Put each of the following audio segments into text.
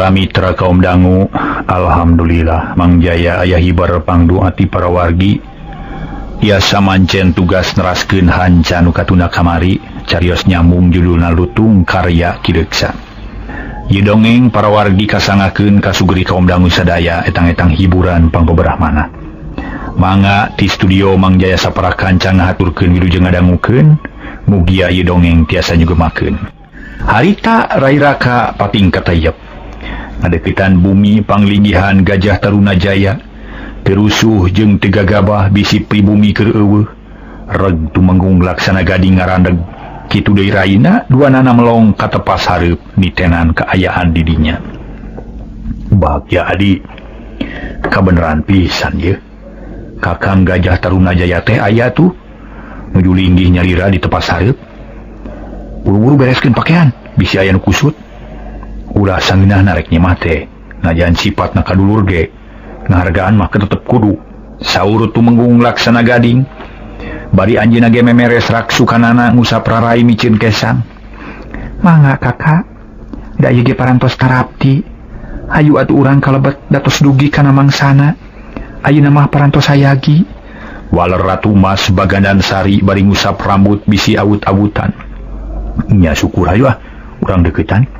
Para mitra kaum dangu, alhamdulillah Mangjaya aya hibar pangdu ati para wargi. Tiasa mancen tugas neraskeun hanca nu katuna kamari, carios nyambung judulna Lutung Karya Kideksa. Ieu dongeng para wargi kasangakeun kasugeri kaum dangu sadaya etang-etang hiburan panggoberahmana. Mangga ti studio Mangjaya saparakanca ngahaturkeun wilujeng ngadangukeun, mugia ieu dongeng tiasa nyugemakeun. Harita rairaka pating katayep. Ngadekitan bumi panglinggihan Gajah Taruna Jaya, terusuh jeung tegagabah bisi pribumi keur eueuh, reg tumenggung laksana gading ngarandeg. Kitu deui raina duanana melong katepas hareup nitenan kaayaan di dinya. Bagja adi, kabeneran pisan ye. Kakang Gajah Taruna Jaya teh aya tuh nuju linggih nyalira di tepas hareup. Buru-buru bereskeun pakaian, bisi aya nu kusut. Ulah sanginah nareknya mate, najan sifatna kadulur ge, ngahargaan mah tetep kudu. Saur tumenggung laksana gading, bari anjeunna ge memeres rak sukanana ngusap rarai micin kesan. Mangga kakak, da ieu ge parantos tarapti. Hayu atuh urang kalebet datos dugi kana mangsana. Ayeuna mah parantos hayagi. Waler Ratu Mas Bagandan Sari bari ngusap rambut bisi awut-awutan. Nya syukur hayu urang deukeutan.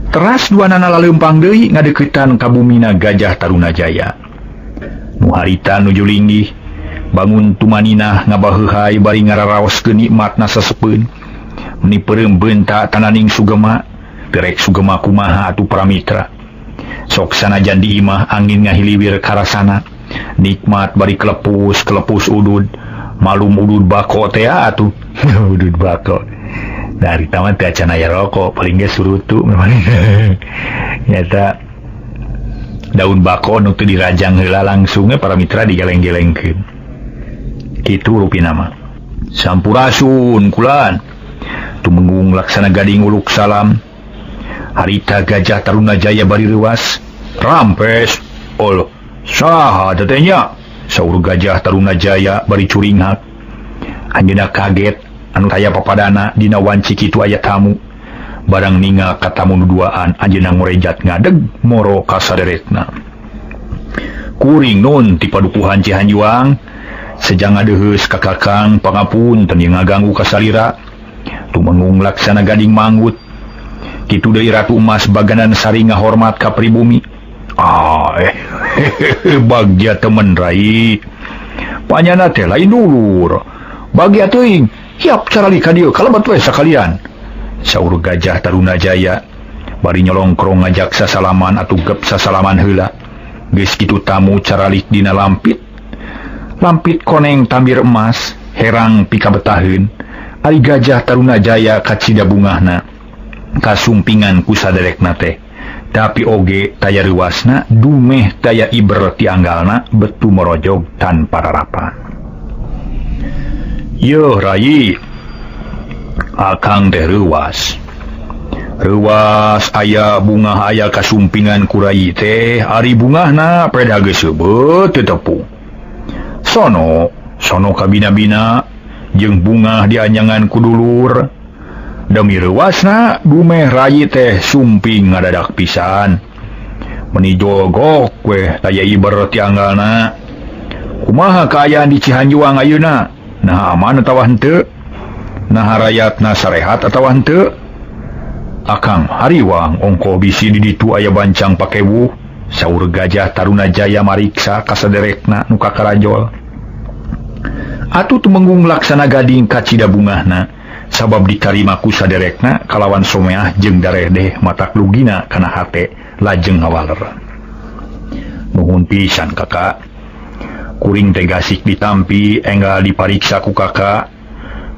Teras duanana laleumpang deui ngadeukeutan ka bumina Gajah Taruna Jaya. Nu harita nuju linggih, bangun tumaninah ngabaheuhai bari ngararaoskeun nikmatna sasepeun. Meni peureum beunta tananing sugema, derek sugema kumaha atuh para mitra. Sok sanajan di imah angin ngahiliwir karasana, nikmat bari kelepus udud, malum udud bako teh atuh. Udud bako. Dari taman teh acan aya rokok, paling ge surutu memang. Nyata daun bako nu teu dirajang heula langsung para mitra digeleng-gelengkeun. Kitu rupina mah. Sampurasun kulan. Tumenggung laksana gading uluk salam. Harita Gajah Taruna Jaya bari reuwas. Rampes. Ol, saha teh nya? Saur Gajah Taruna Jaya bari curinghak. Anjeunna kaget anu taya papadana dina wanci kitu aya tamu. Barang ningal ka tamu nu duaan anjeunna ngorejat ngadeg moro ka saderekna. Kuring nun ti padukuhan Cihanjuang, sejang ngadeuheus ka kakang pangapunten yang ngaganggu ka salira. Tumenggung laksana gading manggut. Kitu deui Ratu Mas Bagandan Sari ngahormat ka pribumi. Bagja temen rai. Panyana teh lain dulur. Bagja teuing, hiap carali ka dieu kalebet we sakalian. Saur Gajah Taruna Jaya bari nyolongkrong ngajak sasalaman atuh gep sasalaman heula. Geus kitu tamu caralik dina lampit. Lampit koneng tambir emas, herang pikabetaheun. Ari Gajah Taruna Jaya kacida bungahna kasumpingan ku saderekna teh. Tapi oge taya reuasna dumeh taya iber ti anggalna betu morojog tanpa rarapan. Yeuh rai, akang teh reuas. Reuas aya bunga aya kasumpingan ku rai teh, ari bungahna preda geus seubeut teu tepung. Sono kabina-bina jeung bunga dianyangan ku dulur. Demi reuasna dumeh rai teh sumping ngadadak pisan. Meni jogok weh taya iber ti anggalna. Kumaha kaayaan di Cihanjuang ayeuna? Nah aman atawa henteu? Nah rakyatna sarehat atawa henteu? Akang hariwang ongko bisi di ditu aya bancang pakewuh. Saur Gajah Taruna Jaya mariksa ka saderekna nu kakarajol. Atuh tumenggung laksana gading kacida bungahna. Sabab dikarima ku saderekna kalawan someah jeung daredeh matak lugina kana hate lajeng ngawaler. Nuhun pisan kakak. Kuring teh gasik ditampi enggal dipariksa ku kakak.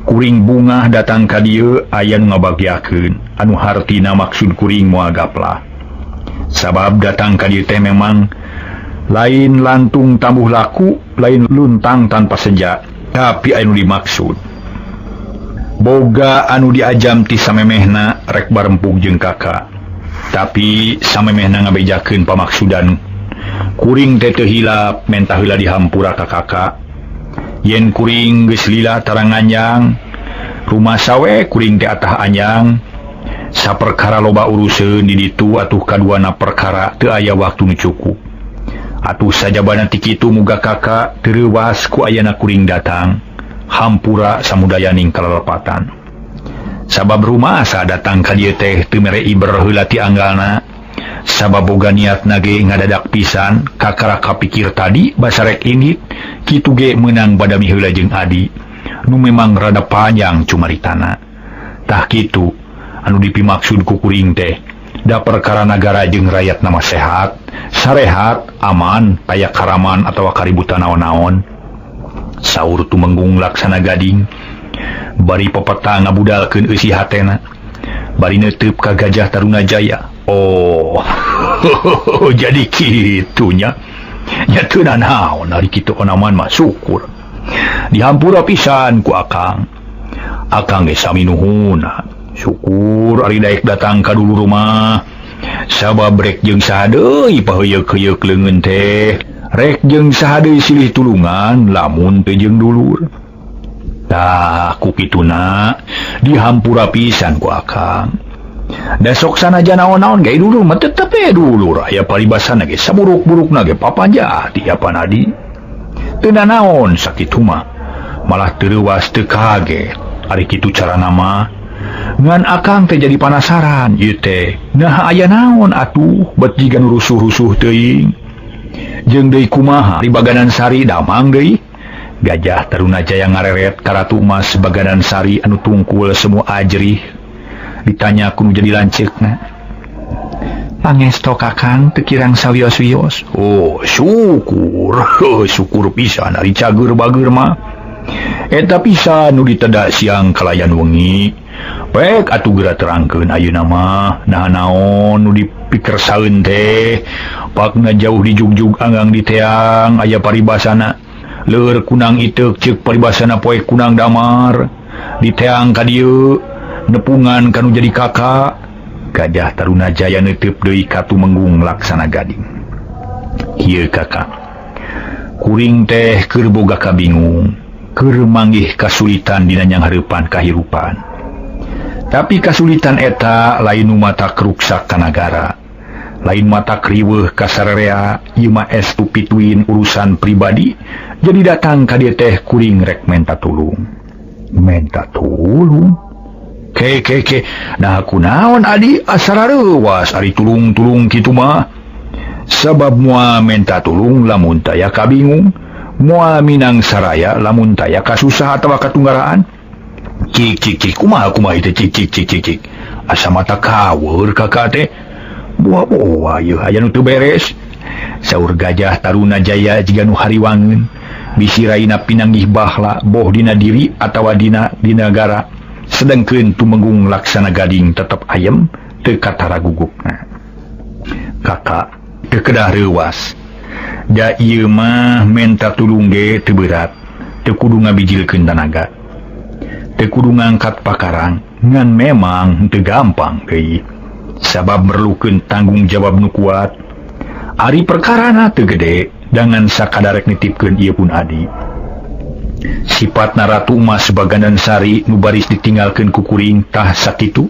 Kuring bungah datang ka dieu aya nu ngabagyakeun anu hartina maksud kuring moal gaplah. Sabab datang ka dieu teh memang lain lantung tambuh laku, lain luntang tanpa senja, tapi anu dimaksud boga anu diajam ti samemehna rek barempug jeung kakak. Tapi samemehna ngabejakeun pamaksudan. Kuring teh teu hilap mentah heula dihampura ka kakak. Yen kuring geus lila tarang anjang, rumah sawe kuring teh atah anjang. saperkara loba urusan di ditu atuh kaduana perkara teu aya waktu nu cukup. Atuh sajabana ti kitu muga kakak tereuwas ku ayana kuring datang hampura samudayaning kalelepatan. Sabab rumasa datang ka dieu teh teu mere iber heula ti anggalna. Sabab boga niat nage ngadadak pisan kakara kapikir tadi basarek indit kitu ge meunang badami heula jeung adi nu memang rada panjang cumaritana. Tah kitu anu dipimaksud ku kuring teh da perkara nagara jeung rakyat nama sehat, sarehat, aman, aya karaman atawa kaributan naon-naon. Saur Tumenggung Laksana Gading bari pepeta ngabudalkeun eusi hatena bari neuteup ka Gajah Tarunajaya. Oh jadi kitunya nya teu naon ari kitu onaman mah syukur dihampura pisan ku akang ge sami nuhun syukur ari daek datang ka dulu rumah sabab rek jeung saha deui paheyeuk-heyeuk leungeun teh rek jeung saha deui silih tulungan lamun teu jeung dulur. Tah ku kituna dihampura pisan ku akang. Da sok sanajan naon-naon ge dulur mah tetep dulur aya paribasana ge saburuk-burukna ge papanja ti apa nadi. Teu naon sakitu mah malah tereuwas teu kaget ari kitu carana mah. Ngan akang teh jadi penasaran ieu teh nah aya naon atuh bet jiga nu rusuh-rusuh teuing. Jeung deui kumaha di Baganan Sari damang deui. Gajah Tarunajaya ngareret ka Ratu Emas Baganan Sari anu tungkul semua ajrih. Ditanya kudu jadi lanceukna. Pangesto kakang teu kirang sawios-wios. Oh, syukur. Syukur pisan ari cager bager mah. Eta pisan nu diteda siang kalayan wengi. Pek atuh geura terangkeun ayeuna mah nah naon nu dipikersaaeun teh. Pakna jauh di jugjug anggang di teang aya paribasana. Leur kunang iteuk ceuk paribasana poe kunang damar. Di teang ka dieu nepungan kanu jadi kakak. Gajah Tarunajaya neuteup deui ka Tumenggung Laksana Gading. Ieu kakak kuring teh keur boga kabingung keur manggih kasulitan dina nyanghareupan kahirupan. Tapi kasulitan eta lain nu matak ruksak ka nagara, lain matak riweuh ka sararea, ieu mah estu pituin urusan pribadi. Jadi datang ka dieu teh kuring rek menta tulung. Menta tulung? Ke nah kunaon adi asara reuwas ari tulung-tulung kitu mah. Sabab moal menta tulung lamun taya kabingung, moal minang saraya lamun taya kasusah atawa katunggaraan. Cik kumaha ieu cik asa mata kaweur kakak teh. Buah ieu aya nu teu beres. Saur Gajah Tarunajaya jiga nu hariwangeun bisi raina pinanggih bahla boh dina diri atawa dina negara. Sedangkeun Tumenggung Laksana Gading tetep ayem teu katara gugupna. Kakak teu kedah reuwas. Da ieu mah menta tulung ge teu berat, teu kudu ngabijilkeun tanaga, teu kudu ngangkat pakarang, ngan memang teu gampang deui. Sabab merlukeun tanggung jawab nu kuat. Ari perkarana teu gede, dangan sakadarek nitipkeun ieu pun adi. Sifat Ratu Emas Baganan Sari nu baris ditinggalkeun ku kuring tah sakitu.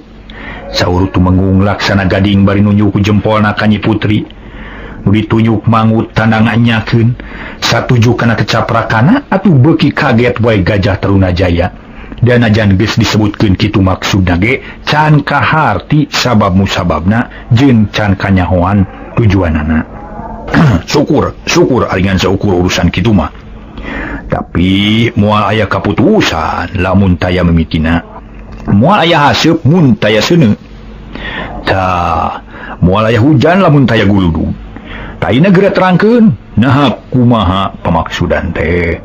Saur Tumenggung Laksana Gading bari nunjuk ku jempolna ka Nyi Putri nu ditunjuk mangut tandanganyakeun satuju kana kecaprakana atuh beuki kaget wae Gajah Tarunajaya. Dan ajan geus disebutkeun kitu maksudna ge can kaharti sabab musababna jeung can kanyahoan tujuanana. syukur aringan saukur urusan kitu mah. Tapi moal aya kaputusan lamun taya mimitina, moal aya haseup mun taya seuneu. Tah moal aya hujan lamun taya guludug. Taina geura terangkeun naha kumaha pamaksudan teh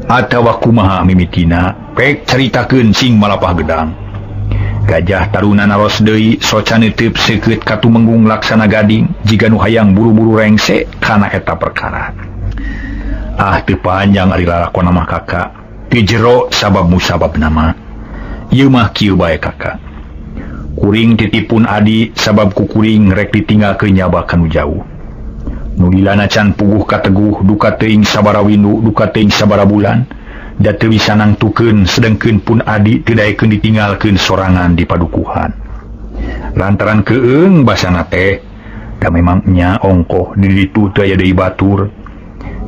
atawa kumaha mimitina pek caritakeun sing malapah gedang. Gajah Taruna naros deui soca neuteub seukeut ka Tumenggung Laksana Gading jiga nu hayang buru-buru rengse kana eta perkara. Teu panjang ari lalakonna mah kakak, teu jero sabab musabab nama. Ieu mah kieu bae kakak. Kuring titipun adi sabab ku kuring rek ditinggalkeun nyaba kanu jauh. Nu dilana can puguh kateguh duka teuing sabara windu duka teuing sabara bulan. Da teu bisa nangtukeun sedengkeun pun adi teu daekeun ditinggalkeun sorangan di padukuhan. lantaran keeng basana teh da memangnya ongkoh di ditu teu aya deui batur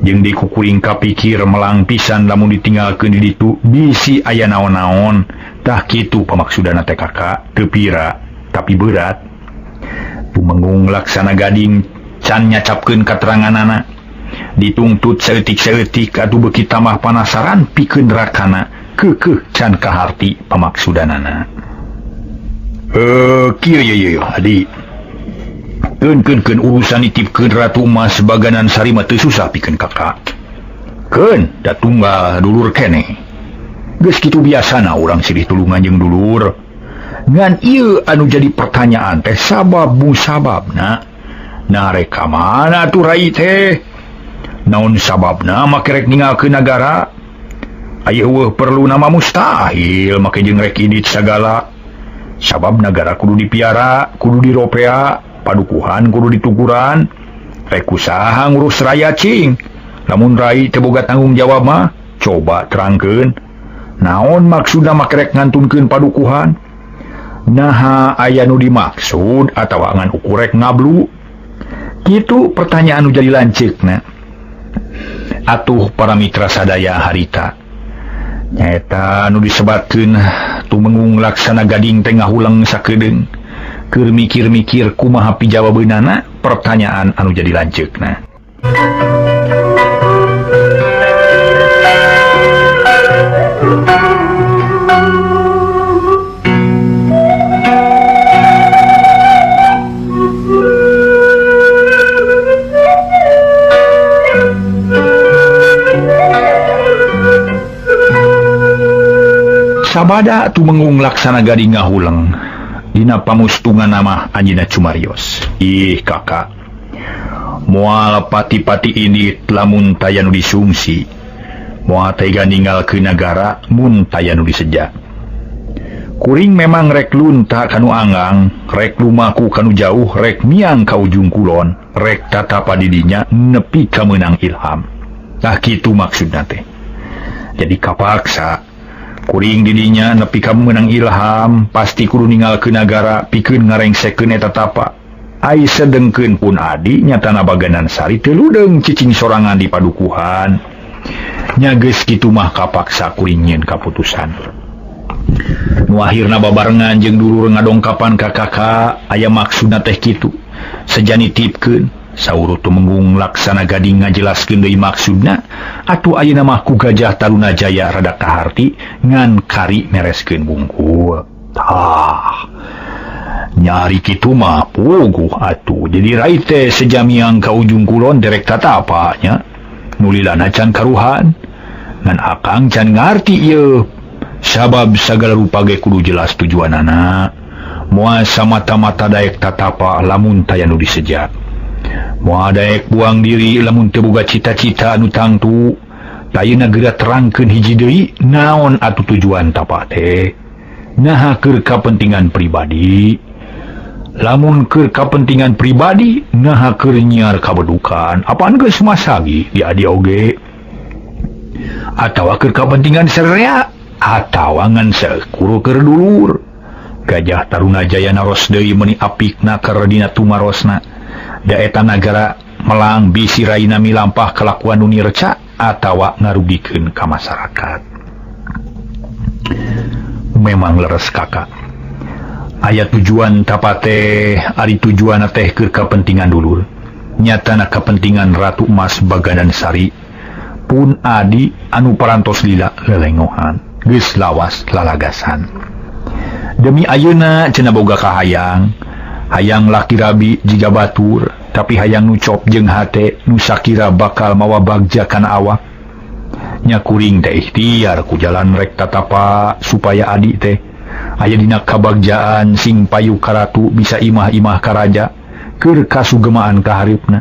jeung dikukuring kapikir melang pisan lamun ditinggalkeun di ditu bisi aya naon-naon tah kitu pamaksudana teh kakak teu pira tapi berat Tumenggung laksana gading can nyacapkeun kateranganana ditungtut saeutik-saeutik atuh beuki tamah panasaran pikeun rakana keukeuh can kaharti pamaksudanana. Kieu ye adi keun urusan nitipkeun Ratu Emas baganan sari mah teu susah pikeun kakak. Keun da tunggal dulur keneh. Geus kitu biasana urang silih tulungan jeung dulur. Ngan ieu anu jadi pertanyaan teh sabab musababna. Nah reka mana tuh rai teh? Naon sababna make rek ninggalkeun nagara? Aya eueuh perlu nama mustahil make jeung rek idit sagala. Sabab nagara kudu dipiara, kudu diropea, padukuhan kudu ditukuran, rek usaha ngurus raya cing. Lamun rai teu boga tanggung jawab mah, coba terangkeun. Naon maksudna make rek ngantunkeun padukuhan? Naha aya nu dimaksud atawa ngan ukurek ngablu? Kitu pertanyaan nu jadi lanceukna. Atuh para mitra sadaya harita. Nyaeta nu disebatkeun Tumenggung laksana gading teh ngahulang sakedeung. Keur mikir-mikir kumaha pijawabeunana pertanyaan anu jadi lanceukna. Sabada Tumenggung laksana gading ngahulang dina pamustungan nama anjeunna Cumarios. Ih kakak, moal pati-pati ini lamun taya nu disungsi, moal tega ninggalkeun nagara mun taya nu diseja. Kuring memang rek lunta kanu anggang, rek lumaku kanu jauh, rek miang ka ujung kulon, rek tatapa di dinya nepi ka meunang ilham. Tah kitu maksudna teh. Jadi kapaksa kuring didinya nepi ka meunang ilham pasti kudu ninggalkeun nagara pikeun ngarengsekeun eta tapa. Ai sedengkeun pun adi nyatana baganan sari teu ludeung cicing sorangan di padukuhan. Nya geus kitu mah kapaksa kuring nyieun kaputusan. Nu akhirna babarengan jeung dulur ngadongkapan ka kakak aya maksudna teh kitu. Sejani tipkeun saurut Tumenggung laksana gading ngajelaskeun deui maksudna atuh ayeuna mah ku Gajah Tarunajaya rada kaharti ngan kari mereskeun bungkul. Nyari kitu mah puguh atuh. Jadi rai teh sejamiang ka ujung kulon derek tatapa nya. Nulilana can karuhan ngan akang can ngarti ieu. Sabab sagala rupa ge kudu jelas tujuanana. Moal samata-mata daek tatapa lamun taya nu diseja. Moal daek buang diri lamun teu boga cita-cita anu tangtu. Layeuna geura terangkeun hiji deui naon atuh tujuan tapa teh. Naha keur kapentingan pribadi. Lamun keur kapentingan pribadi, naha keur nyiar kabedukan. Apaan geus masagi di adi oge. Atawa keur kapentingan sarerea, atawa ngan sakuru keur dulur. Gajah Tarunajaya naros deui meuni apikna keur dina tumarosna. Da eta nagara melang bisi raina milampah kelakuan nu nirca atawa ngarugikeun ka masyarakat. Memang leres kakak. Aya tujuan tapate ari tujuanna teh keur kapentingan dulur. Nyatana kapentingan Ratu Emas baganan sari pun adi anu parantos lila lelengohan. Geus lawas lalagasan. Demi ayeuna cenah boga kahayang. Hayang laki rabi jiga batur, tapi hayang nucop jeung hate nu sakira bakal mawa bagja kana awak. Nya kuring teh ikhtiar ku jalan rek tatapa supaya adi teh aya dina kabagjaan sing payu karatu bisa imah-imah ka raja keur kasugemaan ka hareupeuna.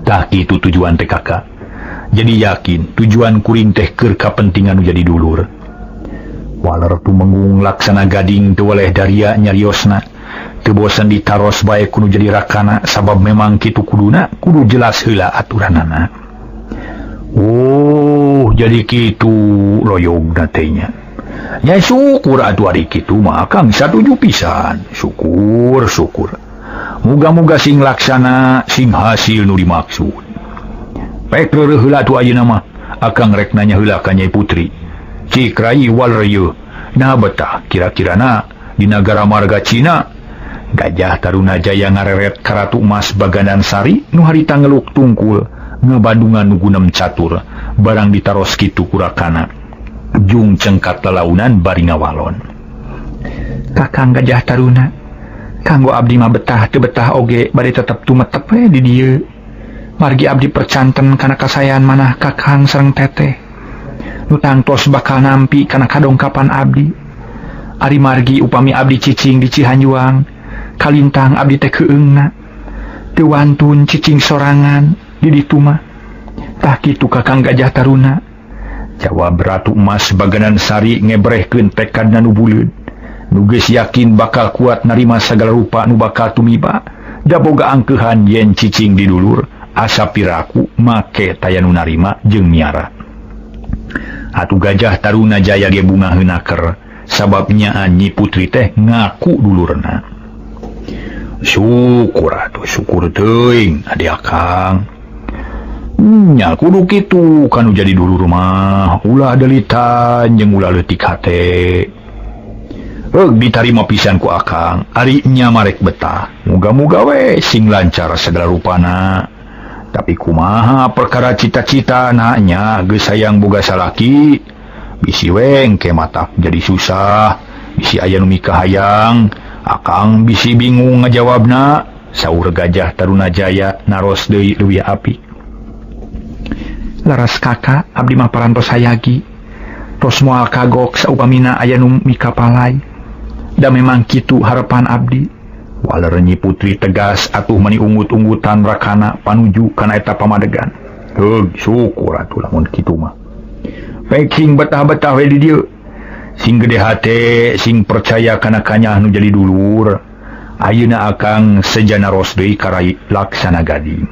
Tah kitu tujuan teh kakak. Jadi yakin tujuan kuring teh keur kapentingan nu jadi dulur. Waler Tumenggung laksana gading teu weleh daria nyariosna. Teu bosan ditaros bae kudu jadi rakana sabab memang kitu kuduna kudu jelas heula aturanana. Oh, jadi kitu loyogna teh nya. Nyai syukur atuh ari kitu mah Kang satuju pisan. Syukur. Muga-muga sing laksana sing hasil nu dimaksud. Pek reureul heula atuh ayeuna mah akang rek nanya heula ka Nyai Putri. Cik rai walreu nah betah kira-kirana di negara marga Cina Gajah Taruna Jaya ngareret ka Ratu Emas Baganan Sari nu harita ngeluk tungkul ngabandungan nu gunem catur barang ditaros kitu kurakana. Jung cengkat lelaunan bari ngawalon. Kakang Gajah Taruna, kanggo abdi mah betah teu betah oge bari tetep tumetep we di dieu. Margi abdi percanten kana kasayan manah kakang sareng teteh. Nu tangtos bakal nampi kana kadongkapan abdi. Ari margi upami abdi cicing di Cihanjuang, kalintang abdi teh keueungna. Teu wantun cicing sorangan di ditu mah. Tah kitu kakang Gajah Taruna. Jawab Ratu Emas Baganan Sari ngebrehkeun tekadna nu buleud. Nu geus yakin bakal kuat narima sagala rupa nu bakal tumiba. Da boga angkeuhan yen cicing didulur asa piraku make taya nu narima jeung miara. Atuh Gajah Taruna Jaya ge bunga heunaker sababnya Nyi Putri teh ngaku dulurna. Syukur teuing adi akang. Nya kudu kitu kanu jadi dulu rumah ulah delitan jeung ulah leutik hate. Ditarima pisan ku akang ari nya marek betah muga-muga we sing lancar segala rupana. Tapi kumaha perkara cita-cita nya geus hayang boga salaki bisi we engke mata jadi susah bisi aya nu mikah hayang akang bisi bingung ngajawabna. Saur Gajah Taruna Jaya naros deui leuwih apik. Laras kakak abdi mah parantos hayagi tos moal kagok saupamina aya nu mikapalai. Da memang kitu harapan abdi. Waler Nyi Putri tegas atuh meni ungut-unggutan rakana panuju kana eta pamadegan. Syukur atuh lamun kitu mah. Peking betah-betah we di dieu. Sing gede hate sing percaya kana kanyah nu jadi dulur. Ayeuna akang sejana ros deui ka Rai Laksana Gading.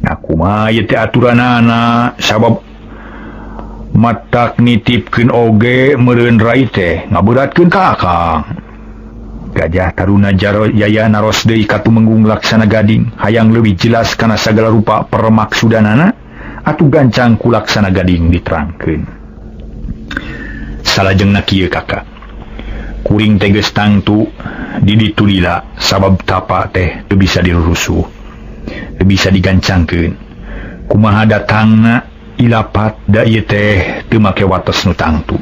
Nah kumaha ieu teh aturanana sabab matak nitipkeun oge meureun rai teh ngaberatkeun ka akang. Gajah Taruna Jaya naros deui ka Tumenggung Laksana Gading hayang leuwih jelas kana sagala rupa permaksudanana atuh gancang ku Laksana Gading diterangkeun. Salajengna kieu kakak. Kuring teh geus tangtu di ditu lila sabab tapa teh teu bisa dirurusuh. Bisa digancangkeun kumaha datangna ilapat da ieu teh teu make wates nu tangtu.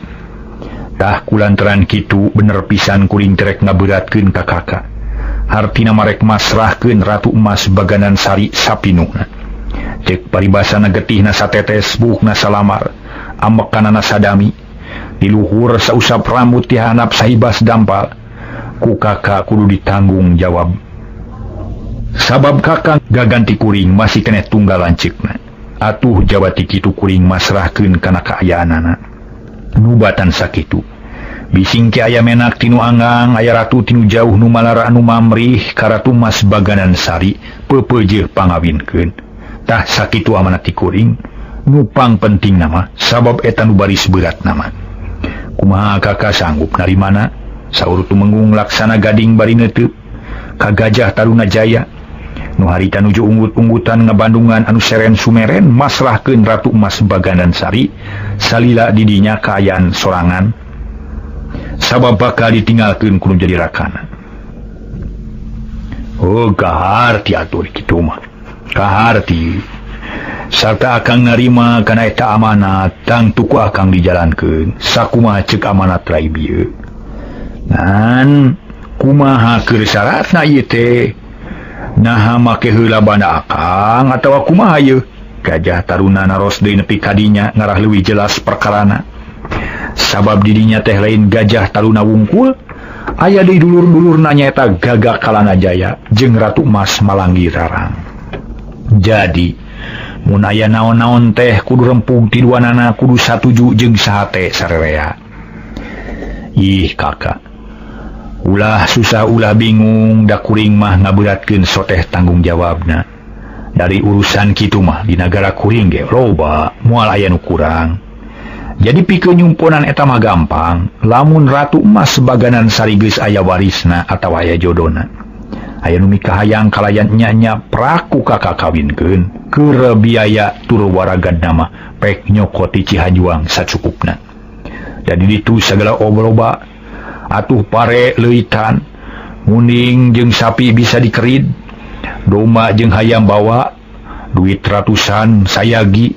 Tah kulantaran kitu bener pisan kuring terek ngaberatkeun ka kakak. Hartina marek masrahkeun Ratu Emas Baganan Sari sapinuna. Cek paribasana getihna satetes buukna salamar ambekanana sadami di luhur sausap rambut ti handap sahibas dampal. Ku kakak kudu ditanggung jawab. Sabab kakang gaganti kuring masih kena tunggal lancikna. Atuh jawati kitu kuring masrahkeun kana kaayaanana. Nubatan sakitu. Bising ke aya menak tinu anggang, aya ratu tinu jauh nu malara anu mamrih ka Ratu Emas Baganan Sari pepeujeuh pangawinkeun. Tah sakitu amanat ti kuring nupang penting nama sabab eta nu baris berat nama. Kumaha kakak sanggup narimana? Saur Tumenggung Laksana Gading bari neuteub ka Gajah Taruna Jaya. Nu harita nuju unggut-unggutan ngabandungan anu seren sumeren masrahkeun Ratu Emas Baganan Sari salila didinya kaayaan sorangan sabab bakal ditinggalkeun kudu jadi rakana. Kaharti atur kitu mah. Kaharti sarta akang narima kana eta amanat tang tuku akang dijalankeun sakumaha ceuk amanat rai bieu. Ngan kumaha keur syaratna ieu teh? Naha make heula banda akang atawa kumaha ieu? Gajah Taruna naros deui nepi kadinya ngarah leuwih jelas perkarana. Sabab didinya teh lain Gajah Taruna wungkul, aya deui dulur-dulurna nyaeta Gagak Kalana Jaya jeung Ratu Emas Malanggi Rarang. Jadi mun aya naon-naon teh kudu rempung ti duanana kudu satuju jeung sahate sarerea. Ih kakak, ulah susah ulah bingung da kuring mah ngaberatkeun soteh tanggung jawabna. Dari urusan kitu mah di negara kuring ge loba moal aya nu kurang. Jadi pikeun nyumponan eta mah gampang, lamun Ratu Emas Baganan Sari geus aya warisna atawa aya jodona. Aya nu mikahayang kalayan nya praku kakak kawinkeun, keur biaya tur waragadna mah pek nyokoti Cihanjuang sacukupna. Jadi ditu segala oba-oba, atuh pare leuitan, muning jeung sapi bisa dikerid, domba jeung hayam bawa, duit ratusan sayagi,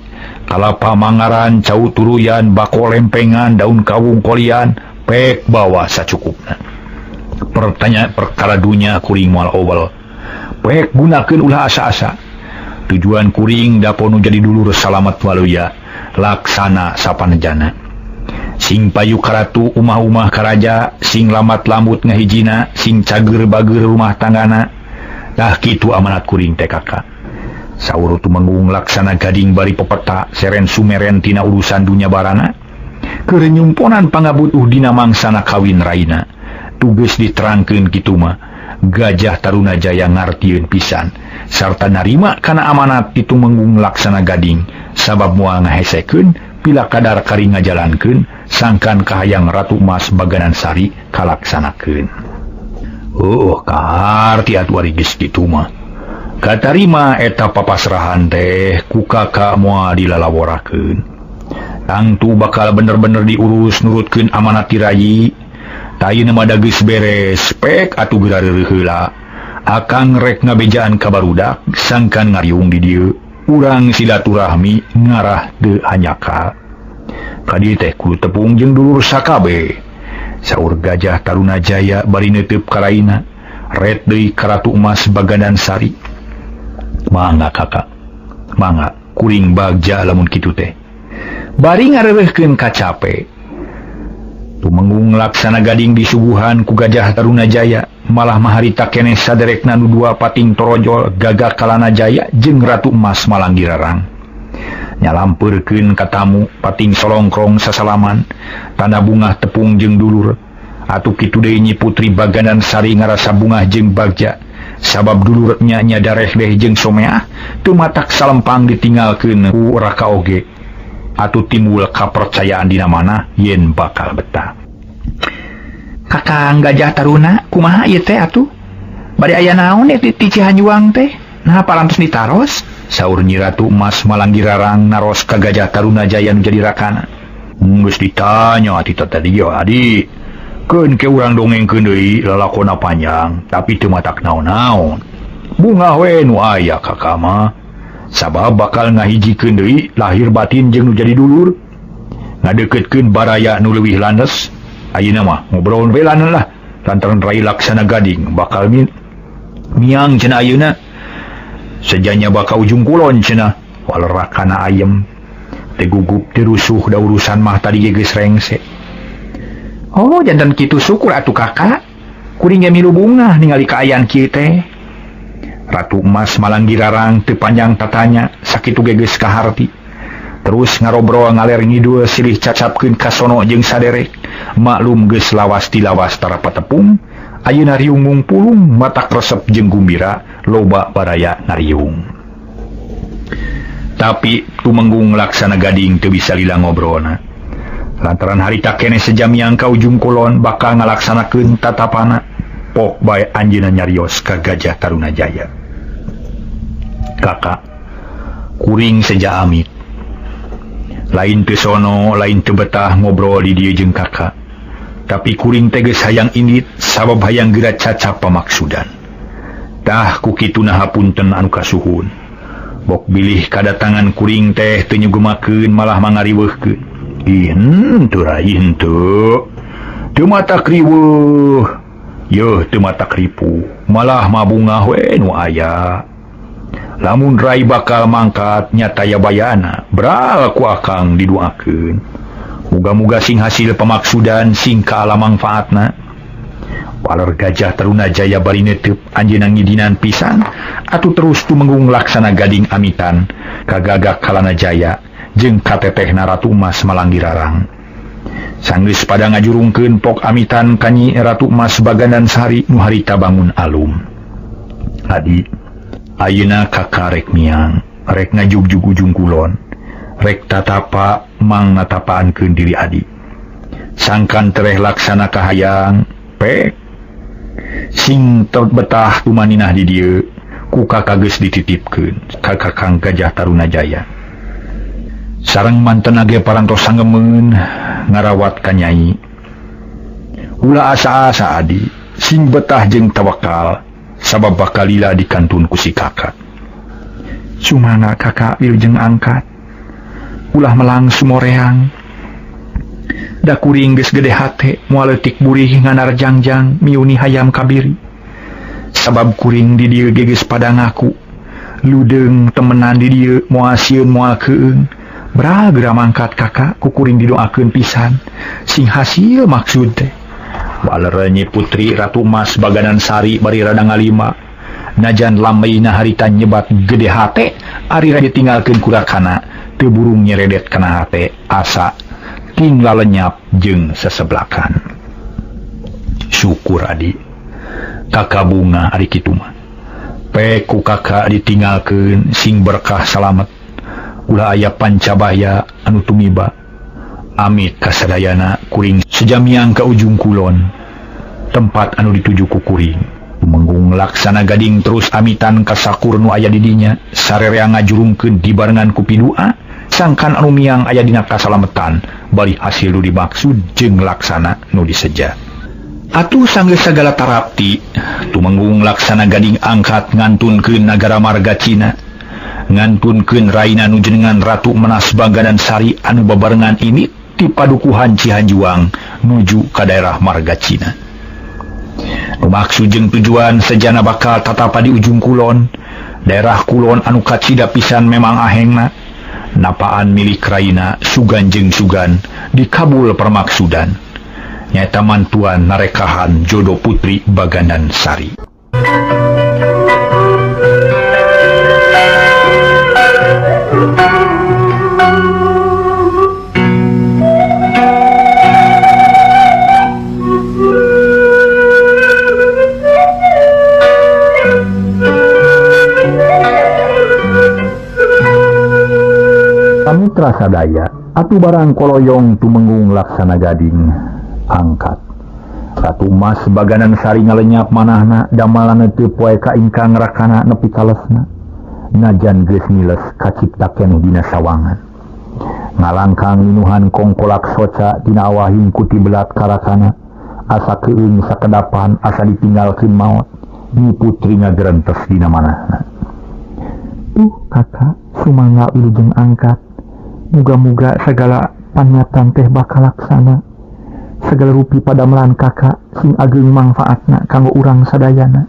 kalapa mangaran, cau turuyan, bako lempengan, daun kawung kolian, pek bawa sacukupna. Perkara dunya kuring moal obal, pek gunakeun ulah asa-asa. Tujuan kuring daponu jadi dulur salamet waluya, laksana sapanejana. Sing payu karatu umah-umah karaja, sing lamat lambut ngahijina, sing cager-bager rumah tanggana. Dah kitu amanat kuring teh kakak. Saur Tumenggung laksana gading bari pepeta seren sumeren tina urusan dunya barana. Keur nyumponan pangabutuh dina mangsana kawin raina. Tugas diterangkeun kitu mah Gajah Tarunajaya ngartieun pisan sarta narima kana amanat ti Tumenggung laksana gading sabab moal ngahesekeun pila kadar kari ngajalankeun sangkan kahayang Ratu Emas Baganan Sari kalaksanakeun. Kaharti atuh ari geus kitu mah katarima eta papasrahan teh ku kakak moal dilalaworakeun. Tangtu bakal bener-bener diurus nurutkeun amanat ti rayi. Tayina mah da geus beres pek atuh geureureul heula. Akang rek ngabejaan ka barudak sangkan ngariung di dieu. Urang silaturahmi ngarah teu hanyaka. Kadieu teh kudu tepung jeung dulur sakabe. Saur Gajah Tarunajaya bari neuteup ka raina. Ret deui ka Ratu Emas Baganan Sari. Mangga kakak. Mangga kuring bagja lamun kitu teh. Bari ngareureuhkeun ka cape. Tumenggung laksana gading disuguhan ku Gajah Tarunajaya, malah maharita keneh saderekna nu dua pating torojol Gagah Kalanajaya jeung Ratu Emas Malanggirarang. Nyalampeurkeun ka tamu pating solongkrong sasalaman, tanda bungah tepung jeung dulur. Atuh kitu deui Nyi Putri Baganan Sari ngarasa bungah jeung bagja, sabab dulurnya nya dareh deh jeung someah, teu matak salempang ditinggalkeun ku raka oge. Atuh timbul kapercayaan dina mana yen bakal betah. Kakang Gajah Taruna, kumaha ieu teh atuh? Bade aya naon di Cihanjuang teh? Nah parantos ditaros? Saur Nyi Ratu Emas Malanggirarang naros ka Gajah Tarunajaya nu jadi rakana. Geus ditanya ati tadi adi. Keun ke urang dongengkeun deui lalakonna panjang, tapi teu matak naon-naon. Bunga we nu aya kakak mah. Sabab bakal ngahijikeun deui lahir batin jeung nu jadi dulur. Ngadeukeutkeun baraya nu leuwih landes. Ayeuna mah ngobrol we laneun lah. Lantaran rai laksana gading bakal miang cenah ayeuna. Sejanya bakal ujung kulon cenah. Walerakana ayem. Teu gugup teu rusuh da urusan mah tadi geus rengse. Oh, janten kitu syukur atuh kakak. Kuring ge milu bungah ningali kaayaan kieu teh. Ratu Emas Malanggirarang teu panjang tatanya sakitu ge geus kaharti. Terus ngarobrol ngaler ngidul silih cacapkeun ka sono jeung saderek. Maklum geus lawas ti lawas tara patepung. Ayeuna riung mungpulung matak resep jeung gumbira loba baraya nariung. Tapi Tumenggung laksana gading teu bisa lila ngobrolna. Lantaran harita keneh sejamiang ka ujung kulon bakal ngalaksanakeun tatapana. Pok bae anjeunna nyarios ka Gajah Tarunajaya. Kakak, kuring seja amit. Lain teu sono, lain teu betah ngobrol di dieu jeung kakak. Tapi kuring teh geus hayang indit sabab hayang geura cacap pamaksudan. Tah ku kituna hapunten anu kasuhun. Bok bilih kadatangan kuring teh teu nyugemakeun malah mangariweuhkeun. Teu rai henteu. Teu matak riweuh. Yeuh teu matak ripu. Malah mabungah we nu aya. Lamun rai bakal mangkat nyata ya bayana, bral ku akang diduakeun. Muga-muga sing hasil pemaksudan sing kaala mangfaatna. Waler Gajah Tarunajaya bari neuteup anjeunna ngidinan pisan, atuh terus Tumenggung laksana gading amitan ka Gagah Kalanajaya jeung ka tetehna Ratu Emas Malanggirarang. Sanggeus pada ngajurungkeun pok amitan ka Nyi Ratu Emas Baganan Sari nu harita bangun alum. Adi ayeuna kakak rek miang, rek ngajugjug ujung kulon. rek tatapa mang natapaankeun diri adi. Sangkan tereh laksana kahayang pek sing betah kumaninah di dieu ku kakak geus dititipkeun ka Kakang Gajah Tarunajaya. Sareng manten age parantos sanggemeun ngarawat ka Nyai. Ulah asa-asa adi sing betah jeung tawakal sabab bakal lila dikantun ku si kakak. Sumana kakak wilujeng angkat ulah melang sumoreang da kuring geus gede hate moal leutik burih nganar jangjang miuni hayam kabiri. Sabab kuring di dieu geus pada ngaku ludeung temenan di dieu moal sieun moal keung. Beragra mangkat kakak ku kuring didoakeun pisan sing hasil maksud teh. Walerenyi putri Ratu Mas Baganan Sari bari rada ngalima. Najan lambeina harita nyebat gede hate ari rada ditinggalkeun ku Rakana teu burung nyeredet kana hate asa tinggal lenyap jeung seseblakan. Syukur adi kakak bunga ari kitu mah. Peku kakak ditinggalkeun sing berkah salamet. Ulah aya pancabaya anu tumiba. Amit kasadayana kuring sejamiang ka ujung kulon tempat anu dituju ku kuring. Tumenggung laksana gading terus amitan ka sakur nu aya di dinya sarerea ngajurungkeun dibarengan ku pidua sangkan anu miang aya dina kasalametan bari hasil nu dimaksud jeung laksana nu diseja. Atuh sanggeus sagala tarapti tumenggung laksana gading angkat ngantunkeun nagara marga Cina, ngantunkeun raina nu jenengan Ratu Menas Baganan Sari anu babarengan ini ti padukuhan Cihanjuang nuju ka daerah marga Cina. Maksud jeung tujuan sejana bakal tatapa di ujung kulon, daerah kulon anu kacida pisan memang ahengna, napaan milik raina sugan jeung sugan dikabul permaksudan. Nyaeta mantuan narekahan jodoh putri Baganan Sari. Mitra sadaya atuh barang koloyong tumenggung laksana gading angkat. Ratu Mas Baganan Sari ngalenyap manahna damalana teu poe ka ingkang Rakana nepi kalesna. Najan geus miles kacipta keneh dina sawangan. Ngalangkang inuhan kongkolak soca tina awahing kuti belat karakana asa keuing sakedapan asa ditinggalkeun maot. Ni putri ngagerentes dina manahna. Kakak sumangga wilujeng angkat. Muga-muga segala panyatan teh bakal laksana. Segala rupi pada melan kakak sing ageng manfaatna kanggo urang sadayana.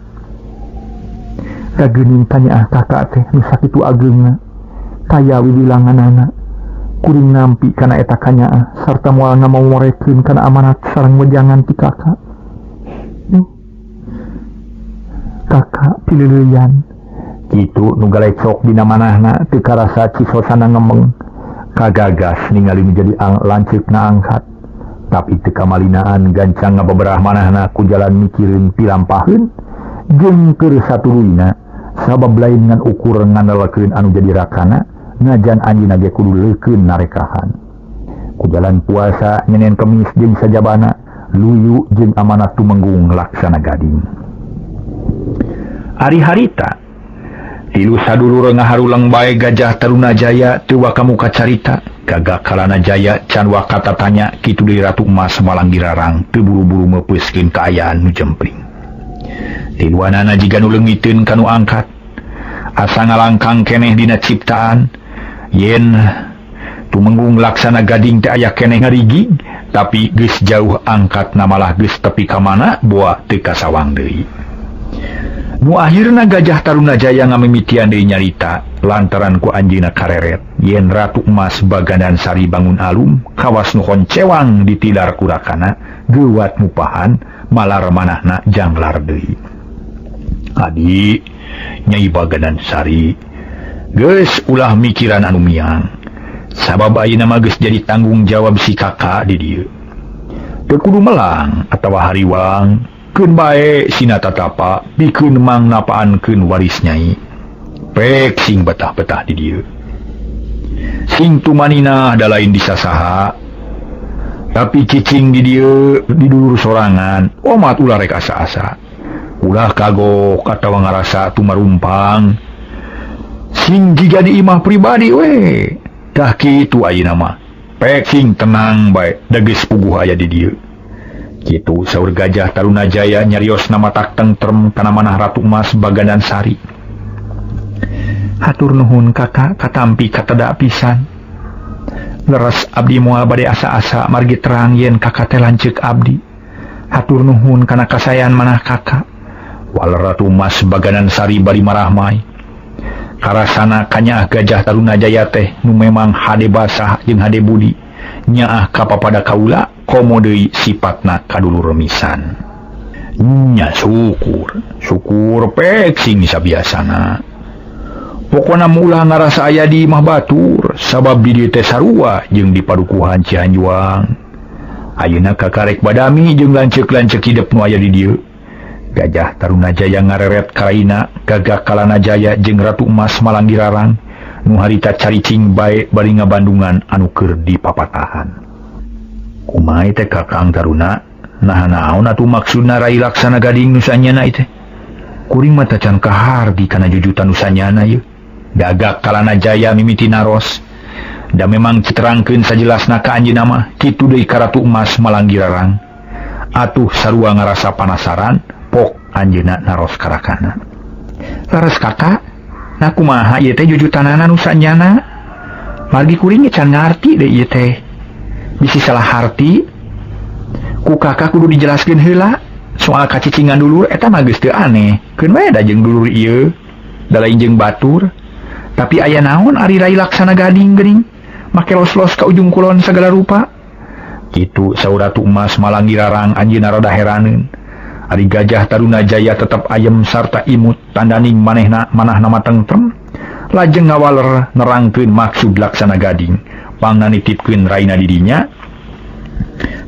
Gageuning tanya kakak teh nu sakitu ageungna. Kaya wiwilanganana. Kuring nampi kana eta kanyaa sarta moal ngamamorekeun kana amanat sareng wejangan ti kakak. Kakak pileuleyan. Kitu nu galecok dina manahna teu karasa cisosana ngemeng. Kagagas ningali menjadi lanceukna angkat. Tapi teu kamalinaan gancang ngabeberah manahna ku jalan mikireun pilampaheun jeung keur satuluyna sabab lain ngan ukur ngandalkeun anu jadi Rakana ngajan anjeunna ge kudu leukeun narekahan. Ku jalan puasa nyenen Kemis jeung sajabana luyu jeung amanat tumenggung laksana gading. Ari harita tilu sadulur ngaharulang bae Gajah Tarunajaya teu wakamu kacarita gagak kalana jaya can wakata tanya kitu deui Ratu Emas Malanggirarang teu buru-buru meupeuskeun kaayaan nu jempling. Tiluanana jiga nu leungiteun kanu angkat asa ngalangkang keneh dina ciptaan yen tumenggung laksana gading teh aya keneh ngarigi tapi geus jauh angkatna malah geus tepi ka mana boa teu kasawang deui. Nu akhirna Gajah Tarunajaya ngamimitian deui nyarita lantaran ku anjeunna kareret yen Ratu Emas Baganan Sari bangun alum kawas nu honcewang ditilar ku Rakana geuwat mupahan malar manahna janglar deui. Adi Nyai Baganan Sari geus ulah mikiran anu miang sabab ayeuna mah geus jadi tanggung jawab si kakak di dieu. Teu kudu melang atawa hariwang keun bae sina tatapa pikeun mang napaankeun waris Nyai. Pek sing betah-betah di dieu. Sing tumanina ada lain disasaha tapi cicing di dia di dulur sorangan omat ulah rek asa-asa ulah kagok atawa ngarasa tumarumpang sing jika di imah pribadi we tah kitu ayeuna mah pek sing tenang bae dageus puguh aya di dieu kitu saur Gajah Taruna Jaya nyarios nama tak tentrem kana manah Ratu Emas Bagadan Sari. Hatur nuhun kakak katampi katada pisan leres abdi moal bade asa-asa margi terang yen kakak teh lanceuk abdi. Hatur nuhun kana kasayan manah kakak. Wal Ratu Emas Bagadan Sari bari marahmai. Karasana kanya Gajah Taruna Jaya teh nu memang hade basah jeung hade budi. Nyaah kapapada kaula komo deui sifatna kadulur remisan. Nya syukur pek sing sabiasana. Pokona mulah ngarasa aya di imah batur sabab di dieu teh sarua jeung di padukuhan Cianjuang. Ayeuna kakarek badami jeung lanceuk-lanceuk hidup nu aya di dieu. Gajah Taruna Jaya ngareret karaina Gagak Kalana Jaya jeung Ratu Emas Malanggirarang nu harita caricing bae bari ngabandungan anu keur dipapatahan. Kumaha teh Kakang Taruna? Nah naon atuh maksudna Rai Laksana Gading nu sanyana teh? Kuring mah tacan kahardi kana jujutan nu sanyana ieu. Gagak Kalana Jaya mimiti naros. Da memang citerangkeun sajelasna ka anjeunna mah kitu deui ka Ratu Emas Malanggirarang. Atuh sarua ngarasa panasaran, pok anjeunna naros karakana. Laras kakak, nah kumaha ieu teh jujutanana nu sanyana? Margi kuring can ngarti deui ieu teh. Bisi salah harti. Ku kakak kudu dijelaskeun heula. Soal kacicingan dulur eta mah geus teu aneh. Keun wae da jeung dulur ieu. Da lain jeung batur. Tapi aya naon ari Rai Laksana Gading geuning make los-los ka ujung kulon sagala rupa. Kitu saur Ratu Emas Malanggirarang anjeunna rada heraneun. Ari Gajah Taruna Jaya tetep ayem sarta imut tandaning manehna manahna tentrem. Lajeng ngawaler nerangkeun maksud Laksana Gading pangna nitipkeun raina di dinya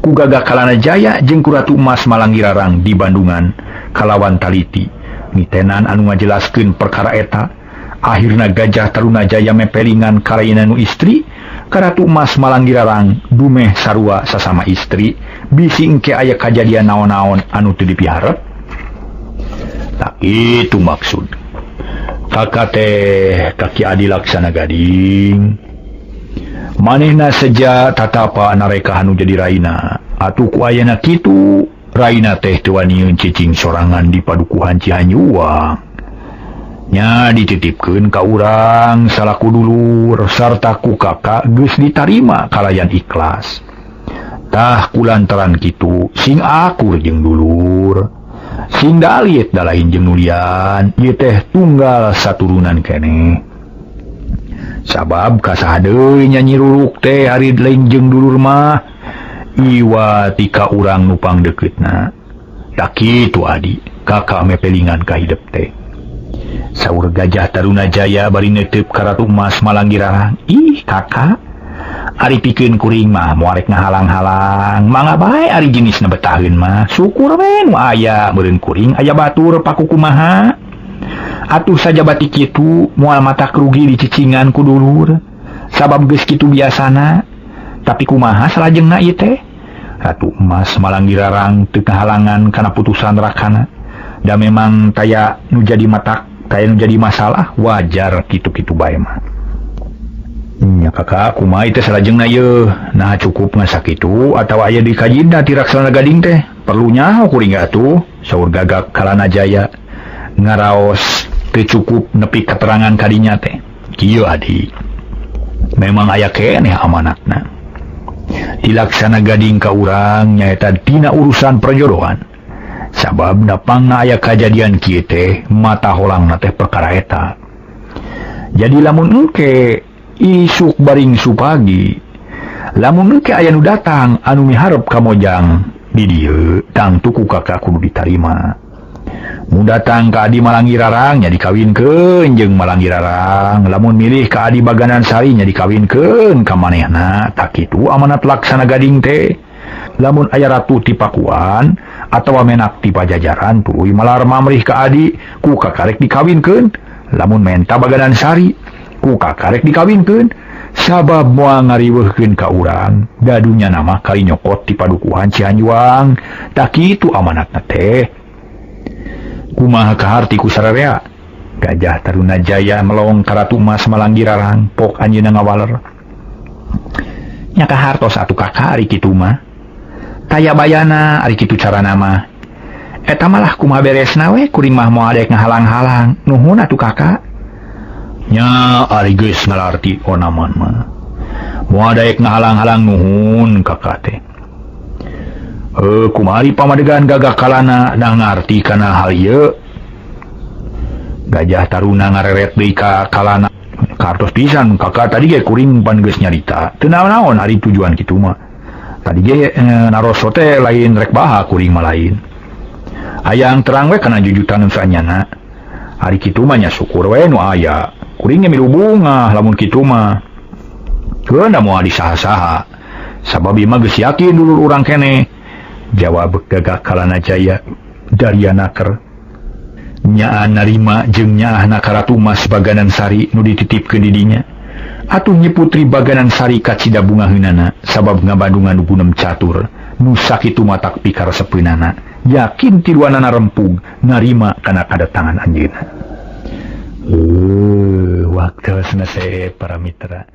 ku Gagak Kalana Jaya jeung ku Ratu Emas Malanggirarang di Bandungan kalawan taliti mitenan anu ngajelaskeun perkara eta. Akhirna Gajah Taruna Jaya mepelingan karaina nu istri ka Ratu Emas Malanggirarang dumeh sarua sasama istri bisi engke aya kajadian naon-naon anu teu dipiharep. Tak itu maksud kakak teh kaki adi Laksana Gading manehna seja tatapa nareka anu jadi raina atuh ku ayana kitu raina teh teu waniun cicing sorangan di padukuhan Cianjuang. Nya dititipkeun ka urang salaku dulur sarta ku kakak geus ditarima kalayan ikhlas. Tah kulantaran kitu sing akur jeung dulur sing dalit da lain jeung nulian ieu teh tunggal saturunan keneh. Sabab kasaha deui nya Nyi Ruruk teh ari lain jeung dulur mah iwa tika urang nu pangdeuketna. Tak kitu adi kakak mepelingan ka hidup teh. Saur Gajah Taruna Jaya bari neuteup ka Ratu Emas Malanggirarang. Ih kakak, ari pikeun kuring mah moal rek ngahalang-halang, mangga bae ari jenisna betaheun mah. Syukur we nu aya meureun kuring aya batur paku kumaha. Atuh saja batik kitu moal matak rugi dicicingan ku dulur. Sabab geus kitu biasana. Tapi kumaha salajengna ieu teh? Ratu Emas Malanggirarang teu kahalangan kana putusan rakana. Da memang taya nu jadi matak taya nu jadi masalah wajar kitu-kitu bae mah. Nya kakak kumaha teh salajengna ieu? Nah cukup ngasakitu atawa aya dikajina ti Laksana Gading teh? Perlu nyaho kuring atuh? Saur Gagak Kalana Jaya ngaraos teu cukup nepi keterangan kadinya teh. Kieu adi. Memang aya keneh amanatna. Di Laksana Gading ka urang nyaeta dina urusan perjodohan. Sabab napangna aya kajadian kieu teh mata holangna teh perkara eta. Jadi lamun engke isuk baring supagi, lamun engke aya nu datang anu miharep ka mojang di dieu, tangtu ku kakak kudu ditarima. Mu datang ka Adi Malanggirarang nya dikawinkeun jeung Malanggirarang, lamun milih ka Adi Bagadan Sari nya dikawinkeun ka manehna. Tak kitu amanat Laksana Gading teh. Lamun aya ratu ti Pakuan atawa menak ti Pajajaran tuluy malar mamrih ka Adi ku kakarek dikawinkeun. Lamun menta Bagadan Sari ku kakarek dikawinkeun. sabab moal ngariweuhkeun ka urang gadunya nama kali nyokot ti padukuhan Cianjuang tak kitu amanatna teh. Kumaha kaharti ku sararea Gajah Taruna Jaya melong ka Ratu Mas Malanggirarang pok anjeunna ngawaler nya kahartos atuh kakak ari kitu mah taya bayana ari kitu carana mah eta malah kumaha beresna we kuring mah moal daek ngahalang-halang nuhun atuh kakak nya ari geus ngalarti onaman mah moal daek ngahalang-halang nuhun kakak teh kumari pamadegan gagah kalana da ngarti kana hal ieu. Gajah Taruna ngareret deui ka kalana kartos pisan kakak tadi ge kuring pan geus nyarita teu naon-naon ari tujuan kitu mah tadi ge naroso teh lain rek baha kuring mah lain hayang terang we kana jujutan sanyana ari kitu mah nya syukur we nu aya kuring ge milu bunga lamun kitu mah teu da moal disaha-saha sabab ieu mah geus yakin dulur urang keneh jawab Gagah Kalana Jaya Daryanaker nya narima jeung nyaahna ka Ratu Mas Baganan Sari nu dititipkeun di dinya atuh Nyi Putri Baganan Sari ka Cidabungaheunana sabab ngabandungan gunem catur nu sakitu matak pikaresepeunana yakin tiluanana rempug narima kana kadatangan anjeunna. Waktu selesai para mitra.